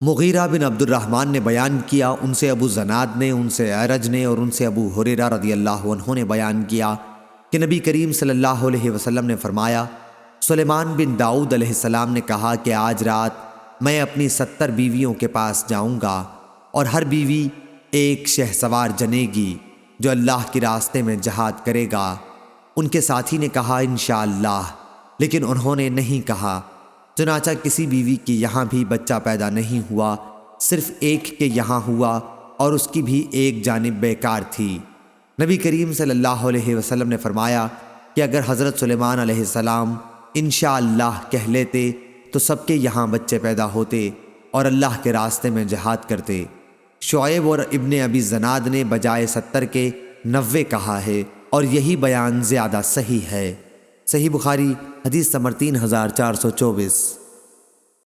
Mughira बिन Abdurrahman ने बयान किया, उनसे अबू ज़नाद ने, उनसे अरज ने और उनसे अबू हुरैरा रदियल्लाहु अन्हु ने बयान किया कि नबी करीम सल्लल्लाहु अलैहि वसल्लम ने फरमाया, सुलेमान बिन दाऊद अलैहिस्सलाम ने कहा कि आज रात मैं अपनी 70 बीवियों के पास जाऊंगा और हर बीवी एक शहसवार जनेगी जो अल्लाह के रास्ते में जहाद करेगा। उनके साथी ने कहा, इंशाअल्लाह, लेकिन उन्होंने नहीं कहा। चुनाचा किसी बीवी के यहाँ भी बच्चा पैदा नहीं हुआ, सिर्फ एक के यहाँ हुआ और उसकी भी एक जानिब बेकार थी। नबी करीम सल्लल्लाहु अलैहि वसल्लम ने फरमाया कि अगर हज़रत सुलेमान अलैहिस्सलाम इंशाअल्लाह कह लेते तो सबके यहाँ बच्चे पैदा होते और अल्लाह के रास्ते में जहाद करते। शुएब और इब्ने अबी ज़नाद ने बजाय 70 के 90 कहा है और यही बयान ज़्यादा सही है। सही बुखारी हदीस नंबर 3424।